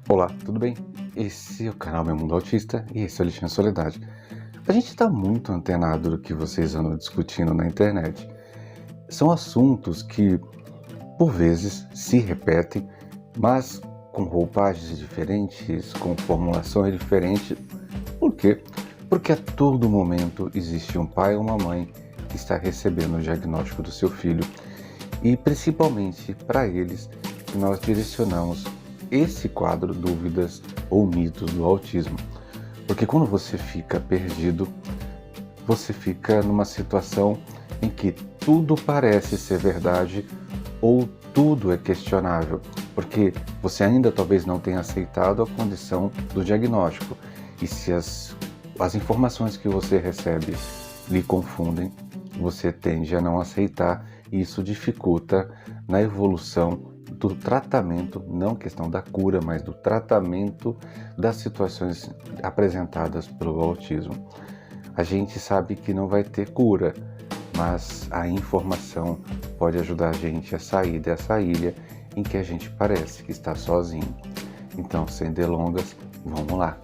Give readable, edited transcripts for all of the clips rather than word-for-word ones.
Olá, tudo bem? Esse é o canal Meu Mundo Autista e esse é o Alexandre Soledade. A gente está muito antenado do que vocês andam discutindo na internet. São assuntos que, por vezes, se repetem, mas com roupagens diferentes, com formulações diferentes. Por quê? Porque a todo momento existe um pai ou uma mãe que está recebendo o diagnóstico do seu filho e, principalmente, para eles que nós direcionamos esse quadro Dúvidas ou Mitos do Autismo. Porque quando você fica perdido, você fica numa situação em que tudo parece ser verdade ou tudo é questionável, porque você ainda talvez não tenha aceitado a condição do diagnóstico. E se as informações que você recebe lhe confundem, você tende a não aceitar e isso dificulta na evolução do tratamento, não questão da cura, mas do tratamento das situações apresentadas pelo autismo. A gente sabe que não vai ter cura, mas a informação pode ajudar a gente a sair dessa ilha em que a gente parece que está sozinho. Então, sem delongas, vamos lá.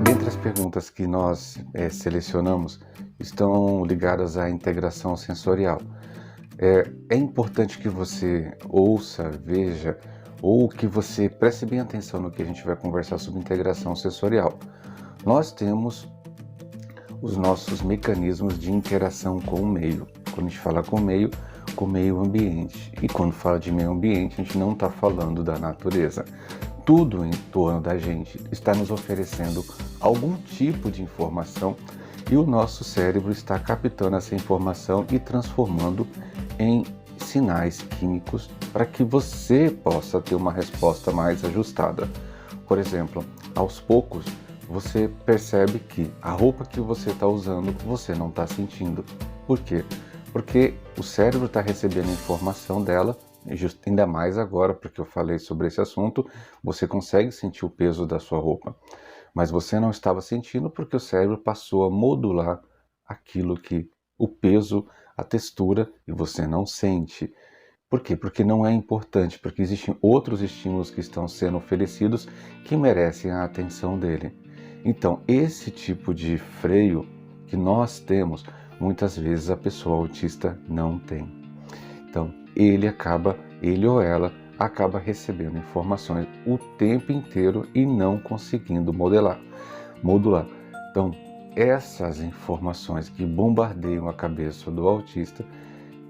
Dentre as perguntas que nós selecionamos estão ligadas à integração sensorial. É importante que você ouça, veja, ou que você preste bem atenção no que a gente vai conversar sobre integração sensorial. Nós temos os nossos mecanismos de interação com o meio. Quando a gente fala com o meio ambiente. E quando fala de meio ambiente, a gente não está falando da natureza. Tudo em torno da gente está nos oferecendo algum tipo de informação e o nosso cérebro está captando essa informação e transformando em sinais químicos para que você possa ter uma resposta mais ajustada. Por exemplo, aos poucos você percebe que a roupa que você está usando você não está sentindo. Por quê? Porque o cérebro está recebendo informação dela, ainda mais agora, porque eu falei sobre esse assunto, você consegue sentir o peso da sua roupa. Mas você não estava sentindo porque o cérebro passou a modular aquilo que o peso, a textura, e você não sente. Por quê? Porque não é importante, porque existem outros estímulos que estão sendo oferecidos que merecem a atenção dele. Então, esse tipo de freio que nós temos, muitas vezes a pessoa autista não tem. Então, ele ou ela acaba recebendo informações o tempo inteiro e não conseguindo modular. Então, essas informações que bombardeiam a cabeça do autista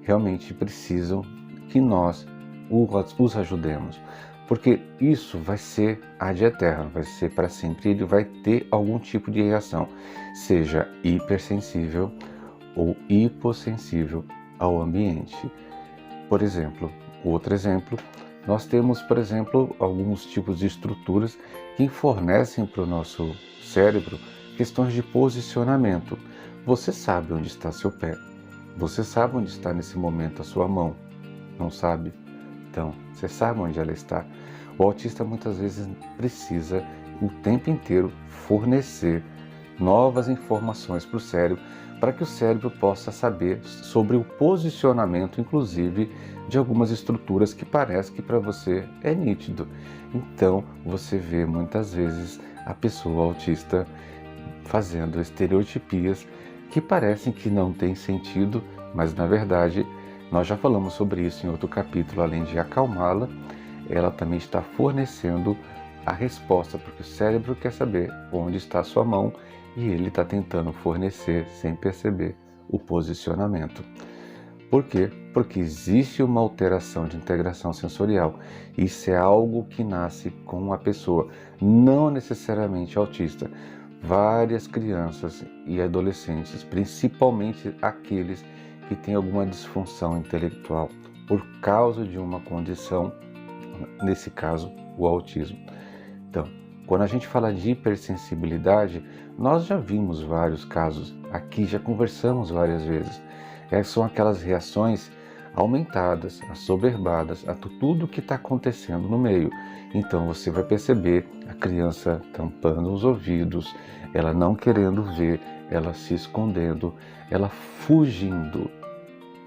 realmente precisam que nós os ajudemos, porque isso vai ser ad eterno, vai ser para sempre, ele vai ter algum tipo de reação, seja hipersensível ou hipossensível ao ambiente. Por exemplo, outro exemplo, nós temos, por exemplo, alguns tipos de estruturas que fornecem para o nosso cérebro questões de posicionamento. Você sabe onde está seu pé, você sabe onde está nesse momento a sua mão, não sabe? Então, você sabe onde ela está. O autista muitas vezes precisa o tempo inteiro fornecer novas informações para o cérebro, para que o cérebro possa saber sobre o posicionamento, inclusive, de algumas estruturas que parece que para você é nítido. Então, você vê muitas vezes a pessoa autista fazendo estereotipias que parecem que não têm sentido, mas na verdade, nós já falamos sobre isso em outro capítulo, além de acalmá-la, ela também está fornecendo a resposta, porque o cérebro quer saber onde está a sua mão e ele está tentando fornecer, sem perceber, o posicionamento. Por quê? Porque existe uma alteração de integração sensorial. Isso é algo que nasce com a pessoa, não necessariamente autista. Várias crianças e adolescentes, principalmente aqueles que têm alguma disfunção intelectual por causa de uma condição, nesse caso, o autismo. Então, quando a gente fala de hipersensibilidade, nós já vimos vários casos, aqui já conversamos várias vezes. São aquelas reações aumentadas, assoberbadas, a tudo que está acontecendo no meio. Então você vai perceber a criança tampando os ouvidos, ela não querendo ver, ela se escondendo, ela fugindo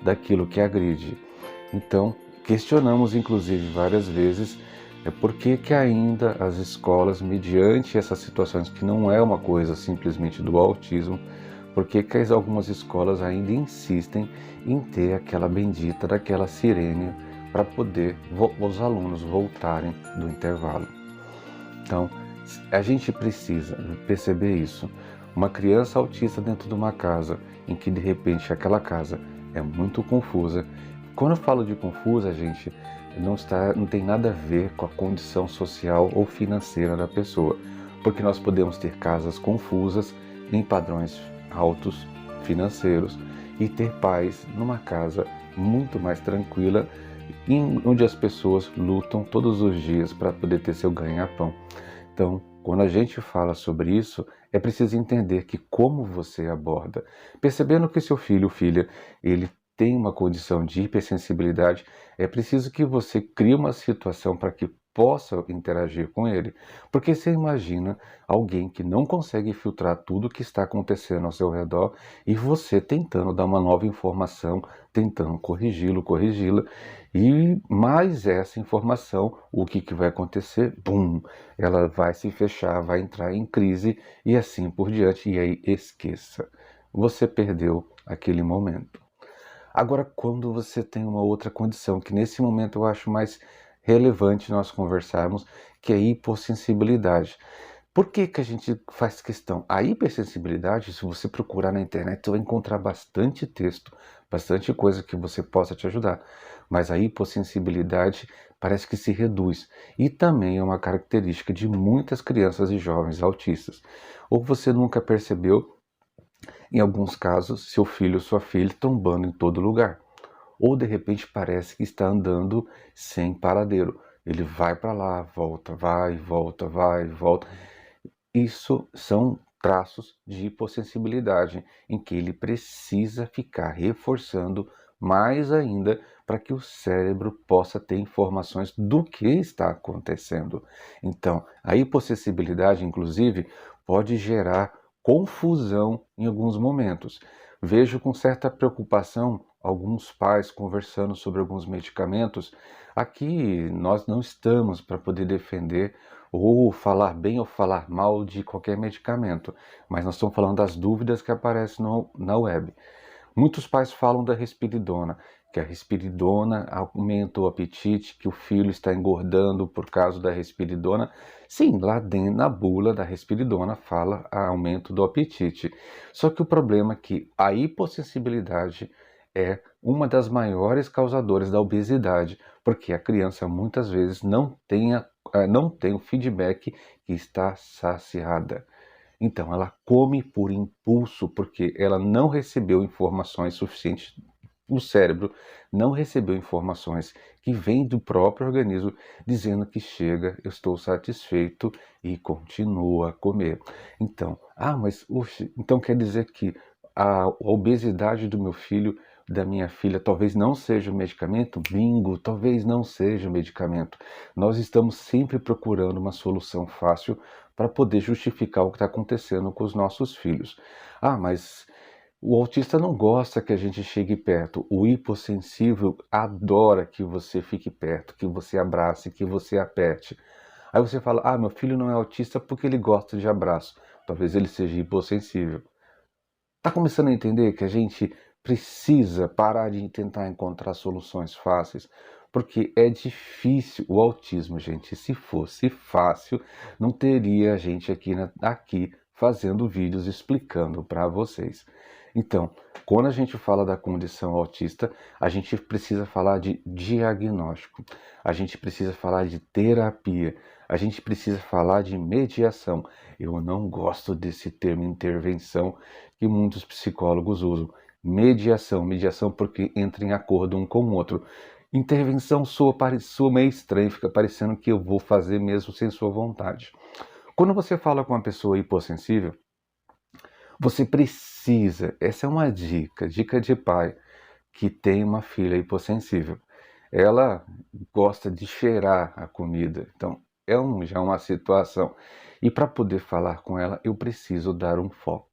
daquilo que agride. Então, questionamos inclusive várias vezes por que que ainda as escolas, mediante essas situações que não é uma coisa simplesmente do autismo, por que que algumas escolas ainda insistem em ter aquela bendita daquela sirene para poder os alunos voltarem do intervalo. Então, a gente precisa perceber isso. Uma criança autista dentro de uma casa, em que de repente aquela casa é muito confusa. Quando eu falo de confusa, gente, não tem nada a ver com a condição social ou financeira da pessoa, porque nós podemos ter casas confusas em padrões altos financeiros e ter pais numa casa muito mais tranquila, onde as pessoas lutam todos os dias para poder ter seu ganha-pão. Então, quando a gente fala sobre isso, é preciso entender que como você aborda, percebendo que seu filho ou filha, ele tem uma condição de hipersensibilidade, é preciso que você crie uma situação para que possa interagir com ele. Porque você imagina alguém que não consegue filtrar tudo que está acontecendo ao seu redor e você tentando dar uma nova informação, tentando corrigi-la, e mais essa informação, o que vai acontecer? Bum! Ela vai se fechar, vai entrar em crise e assim por diante, e aí esqueça. Você perdeu aquele momento. Agora, quando você tem uma outra condição, que nesse momento eu acho mais relevante nós conversarmos, que é a hipossensibilidade. Por que que a gente faz questão? A hipersensibilidade, se você procurar na internet, você vai encontrar bastante texto, bastante coisa que você possa te ajudar. Mas a hipossensibilidade parece que se reduz. E também é uma característica de muitas crianças e jovens autistas. Ou você nunca percebeu, em alguns casos, seu filho ou sua filha tombando em todo lugar. Ou de repente parece que está andando sem paradeiro. Ele vai para lá, volta, vai, volta, vai, volta. Isso são traços de hipossensibilidade, em que ele precisa ficar reforçando mais ainda para que o cérebro possa ter informações do que está acontecendo. Então, a hipossensibilidade, inclusive, pode gerar confusão em alguns momentos. Vejo com certa preocupação alguns pais conversando sobre alguns medicamentos. Aqui nós não estamos para poder defender ou falar bem ou falar mal de qualquer medicamento, mas nós estamos falando das dúvidas que aparecem na web. Muitos pais falam da risperidona, que a risperidona aumenta o apetite, que o filho está engordando por causa da risperidona. Sim, lá dentro, na bula da risperidona fala aumento do apetite. Só que o problema é que a hipossensibilidade é uma das maiores causadoras da obesidade, porque a criança muitas vezes não tem o feedback que está saciada. Então, ela come por impulso, porque ela não recebeu informações suficientes. O cérebro não recebeu informações que vêm do próprio organismo dizendo que chega, eu estou satisfeito e continua a comer. Então, mas então quer dizer que a obesidade do meu filho, da minha filha, talvez não seja o medicamento? Bingo, talvez não seja o medicamento. Nós estamos sempre procurando uma solução fácil para poder justificar o que está acontecendo com os nossos filhos. Mas o autista não gosta que a gente chegue perto. O hipossensível adora que você fique perto, que você abrace, que você aperte. Aí você fala, meu filho não é autista porque ele gosta de abraço. Talvez ele seja hipossensível. Está começando a entender que a gente precisa parar de tentar encontrar soluções fáceis, porque é difícil o autismo, gente. Se fosse fácil, não teria gente aqui fazendo vídeos explicando para vocês. Então, quando a gente fala da condição autista, a gente precisa falar de diagnóstico, a gente precisa falar de terapia, a gente precisa falar de mediação. Eu não gosto desse termo intervenção que muitos psicólogos usam. Mediação porque entra em acordo um com o outro. Intervenção soa meio estranho, fica parecendo que eu vou fazer mesmo sem sua vontade. Quando você fala com uma pessoa hipossensível, você precisa, essa é uma dica de pai que tem uma filha hipossensível. Ela gosta de cheirar a comida, então já uma situação. E para poder falar com ela, eu preciso dar um foco.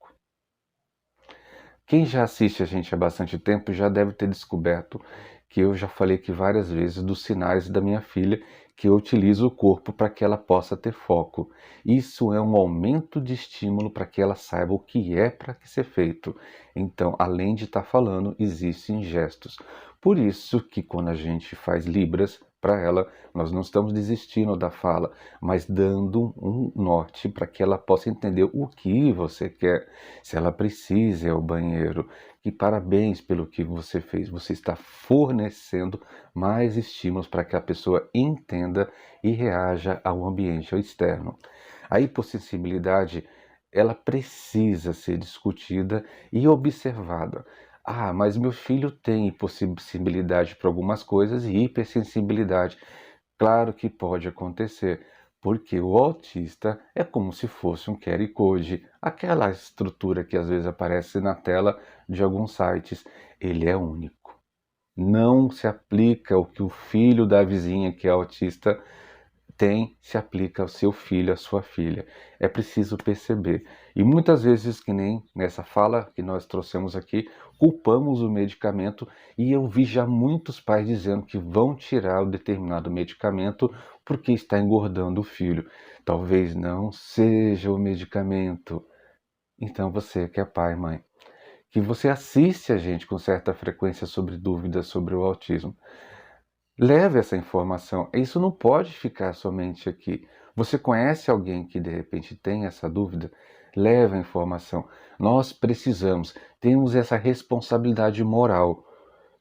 Quem já assiste a gente há bastante tempo já deve ter descoberto que eu já falei aqui várias vezes dos sinais da minha filha, que eu utilizo o corpo para que ela possa ter foco. Isso é um aumento de estímulo para que ela saiba o que é para que ser feito. Então, além de estar falando, existem gestos. Por isso que quando a gente faz libras para ela, nós não estamos desistindo da fala, mas dando um norte para que ela possa entender o que você quer. Se ela precisa ir ao banheiro, que parabéns pelo que você fez. Você está fornecendo mais estímulos para que a pessoa entenda e reaja ao ambiente externo. A hipossensibilidade, ela precisa ser discutida e observada. Ah, mas meu filho tem hipossensibilidade para algumas coisas e hipersensibilidade. Claro que pode acontecer, porque o autista é como se fosse um QR Code, aquela estrutura que às vezes aparece na tela de alguns sites. Ele é único. Não se aplica o que o filho da vizinha que é autista tem, se aplica ao seu filho, à sua filha. É preciso perceber. E muitas vezes, que nem nessa fala que nós trouxemos aqui, culpamos o medicamento, e eu vi já muitos pais dizendo que vão tirar o determinado medicamento porque está engordando o filho. Talvez não seja o medicamento. Então você que é pai, mãe, que você assiste a gente com certa frequência sobre dúvidas sobre o autismo. Leve essa informação. Isso não pode ficar somente aqui. Você conhece alguém que de repente tem essa dúvida? Leve a informação. Nós precisamos, temos essa responsabilidade moral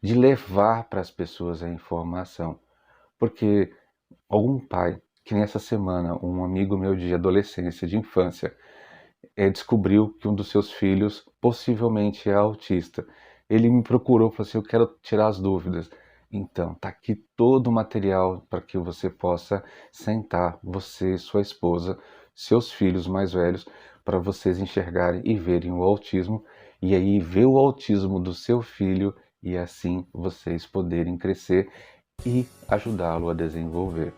de levar para as pessoas a informação. Porque algum pai, que nessa semana um amigo meu de adolescência, de infância, descobriu que um dos seus filhos possivelmente é autista. Ele me procurou e falou assim: eu quero tirar as dúvidas. Então, tá aqui todo o material para que você possa sentar, você, sua esposa, seus filhos mais velhos, para vocês enxergarem e verem o autismo, e aí ver o autismo do seu filho, e assim vocês poderem crescer e ajudá-lo a desenvolver.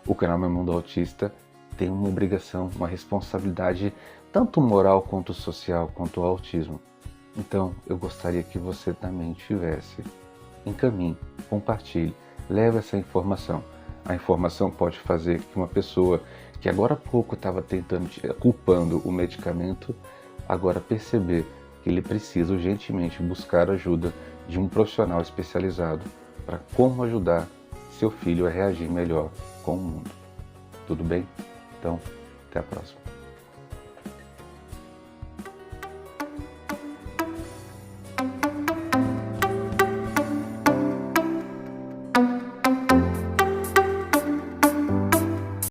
O canal Meu Mundo Autista tem uma obrigação, uma responsabilidade, tanto moral quanto social, quanto ao autismo. Então, eu gostaria que você também tivesse. Encaminhe, compartilhe, leve essa informação. A informação pode fazer que uma pessoa que agora há pouco estava culpando o medicamento, agora perceber que ele precisa urgentemente buscar ajuda de um profissional especializado para como ajudar seu filho a reagir melhor com o mundo. Tudo bem? Então, até a próxima.